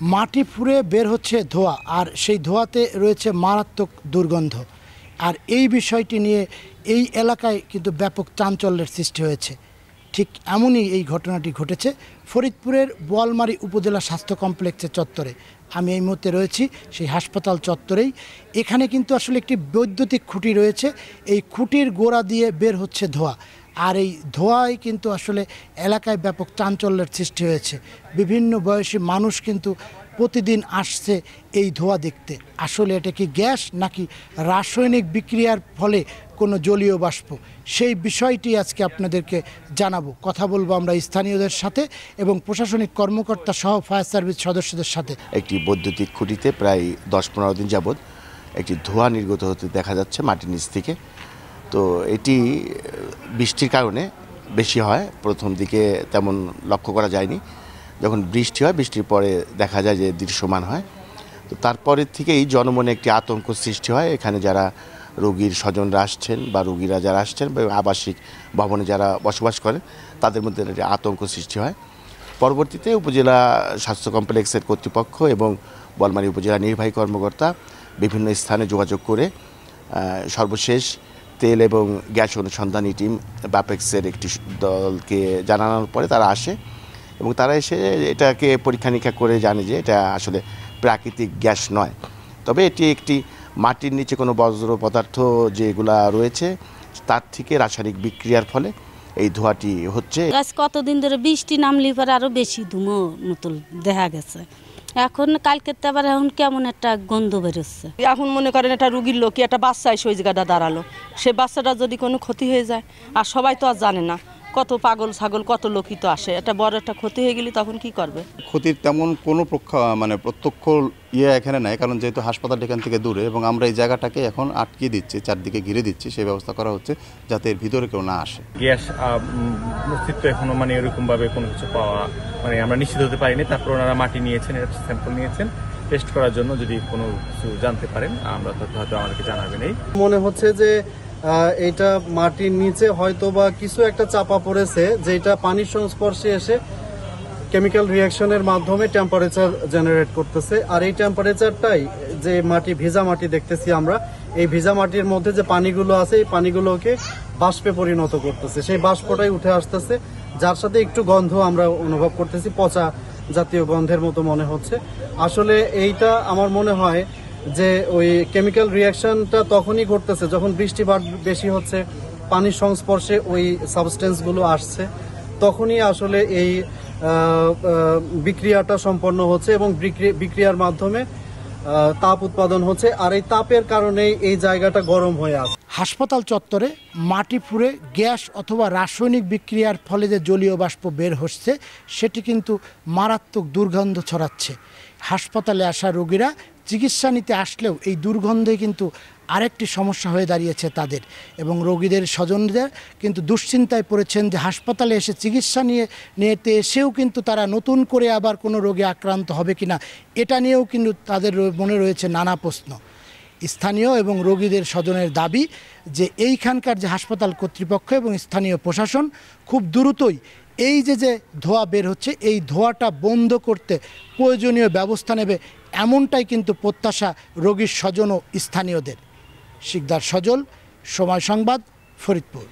মাটি ফুঁড়ে বের হচ্ছে ধোঁয়া, আর সেই ধোঁয়াতে রয়েছে মারাত্মক দুর্গন্ধ। আর এই বিষয়টি নিয়ে এই এলাকায় কিন্তু ব্যাপক চাঞ্চল্যের সৃষ্টি হয়েছে। ঠিক এমনই এই ঘটনাটি ঘটেছে ফরিদপুরের বোয়ালমারী উপজেলা স্বাস্থ্য কমপ্লেক্সের চত্বরে। আমি এই মুহূর্তে রয়েছি সেই হাসপাতাল চত্বরেই। এখানে কিন্তু আসলে একটি বৈদ্যুতিক খুঁটি রয়েছে, এই খুঁটির গোড়া দিয়ে বের হচ্ছে ধোঁয়া। আর এই ধোঁয়ায় কিন্তু আসলে এলাকায় ব্যাপক চাঞ্চল্যের সৃষ্টি হয়েছে। বিভিন্ন বয়সী মানুষ কিন্তু প্রতিদিন আসছে এই ধোঁয়া দেখতে। আসলে এটা কি গ্যাস নাকি রাসায়নিক বিক্রিয়ার ফলে কোনো জলীয় বাষ্প, সেই বিষয়টি আজকে আপনাদেরকে জানাবো। কথা বলবো আমরা স্থানীয়দের সাথে এবং প্রশাসনিক কর্মকর্তা সহ ফায়ার সার্ভিস সদস্যদের সাথে। একটি বৈদ্যুতিক খুঁটিতে প্রায় 10-15 দিন যাবৎ একটি ধোঁয়া নির্গত হতে দেখা যাচ্ছে মাটির নিচ থেকে। তো এটি বৃষ্টির কারণে বেশি হয়, প্রথম দিকে তেমন লক্ষ্য করা যায়নি। যখন বৃষ্টি হয়, বৃষ্টির পরে দেখা যায় যে দৃশ্যমান হয়। তো তারপরের থেকেই জনমনে একটি আতঙ্ক সৃষ্টি হয়। এখানে যারা রোগীর স্বজনরা আসছেন বা রোগীরা যারা আসছেন বা আবাসিক ভবনে যারা বসবাস করেন, তাদের মধ্যে একটি আতঙ্ক সৃষ্টি হয়। পরবর্তীতে উপজেলা স্বাস্থ্য কমপ্লেক্সের কর্তৃপক্ষ এবং বোয়ালমারী উপজেলা নির্বাহী কর্মকর্তা বিভিন্ন স্থানে যোগাযোগ করে সর্বশেষ তেল এবং গ্যাস অনুসন্ধানী টিম ব্যাপেক্সের একটি দলকে জানানোর পরে তারা আসে এবং তারা এসে এটাকে পরীক্ষা নিরীক্ষা করে জানে যে এটা আসলে প্রাকৃতিক গ্যাস নয়, তবে এটি একটি মাটির নিচে কোনো বজ্র পদার্থ যেগুলা রয়েছে তার থেকে রাসায়নিক বিক্রিয়ার ফলে এই ধোঁয়াটি হচ্ছে। আজ কতদিন ধরে বৃষ্টি নামলে পরে আরও বেশি ধুমো মতো দেখা গেছে। এখন কালকে আবার এখন কেমন একটা গন্ধ বেরোচ্ছে। এখন মনে করেন একটা রুগীর লোক, একটা বাচ্চা এসে ওই জায়গাটা দাঁড়ালো, সে বাচ্চাটা যদি কোনো ক্ষতি হয়ে যায়, আর সবাই তো আর জানে না, কত পাগল ছাগল কত লোকই তো আসে, একটা বড় একটা ক্ষতি হয়ে গেলে তখন কি করবে? ক্ষতির তেমন কোনো প্রত্যক্ষ এখানে নাই, কারণ যেহেতু হাসপাতাল এখান থেকে দূরে এবং আমরা এই জায়গাটাকে এখন আটকিয়ে দিচ্ছি, চারদিকে ঘিরে দিচ্ছি, সেই ব্যবস্থা করা হচ্ছে যাতে এর ভিতরে কেউ না আসে। গ্যাস অস্তিত্ব এখনো এরকম ভাবে কোনো কিছু পাওয়া আমরা নিশ্চিত হতে পারিনি। তারপর ওনারা মাটি নিয়েছেন, এর স্যাম্পল নিয়েছেন টেস্ট করার জন্য। যদি কোনো কিছু জানতে পারেন আমরা হয়তো আমাদেরকে জানাবেন। এই মনে হচ্ছে যে এটা মাটির নিচে হয়তো বা কিছু একটা চাপা পড়েছে, যেটা পানির সংস্পর্শে এসে কেমিক্যাল রিয়াকশনের মাধ্যমে টেম্পারেচার জেনারেট করতেছে। আর এই টেম্পারেচারটাই যে ভিজা মাটি দেখতেছি আমরা, এই ভিজা মাটির মধ্যে যে পানিগুলো আছে এই পানিগুলোকে বাষ্পে পরিণত করতেছে, সেই বাষ্পটাই উঠে আসতেছে, যার সাথে একটু গন্ধ আমরা অনুভব করতেছি, পচা জাতীয় গন্ধের মতো মনে হচ্ছে। আসলে এইটা আমার মনে হয় যে ওই কেমিক্যাল রিয়াকশনটা তখনই ঘটতেছে যখন বৃষ্টিপাত বেশি হচ্ছে, পানির সংস্পর্শে ওই সাবস্টেন্সগুলো আসছে, তখনই আসলে এই বিক্রিয়াটা সম্পন্ন হচ্ছে এবং বিক্রিয়ার মাধ্যমে তাপ উৎপাদন হচ্ছে। আর এই তাপের কারণেই এই জায়গাটা গরম হয়ে আসে। হাসপাতাল চত্বরে মাটি ফুঁড়ে গ্যাস অথবা রাসায়নিক বিক্রিয়ার ফলে যে জলীয় বাষ্প বের হচ্ছে সেটি কিন্তু মারাত্মক দুর্গন্ধ ছড়াচ্ছে। হাসপাতালে আসা রোগীরা চিকিৎসা নিতে আসলেও এই দুর্গন্ধে কিন্তু আরেকটি সমস্যা হয়ে দাঁড়িয়েছে তাদের, এবং রোগীদের স্বজনদের কিন্তু দুশ্চিন্তায় পড়েছেন যে হাসপাতালে এসে চিকিৎসা নিতে এসেও কিন্তু তারা নতুন করে আবার কোনো রোগে আক্রান্ত হবে কিনা, এটা নিয়েও কিন্তু তাদের মনে রয়েছে নানা প্রশ্ন। স্থানীয় এবং রোগীদের স্বজনের দাবি যে এইখানকার যে হাসপাতাল কর্তৃপক্ষ এবং স্থানীয় প্রশাসন খুব দ্রুতই এই যে ধোঁয়া বের হচ্ছে এই ধোঁয়াটা বন্ধ করতে প্রয়োজনীয় ব্যবস্থা নেবে, এমনটাই কিন্তু প্রত্যাশা রোগীর স্বজন ও স্থানীয়দের। শিকদার সজল, সময় সংবাদ, ফরিদপুর।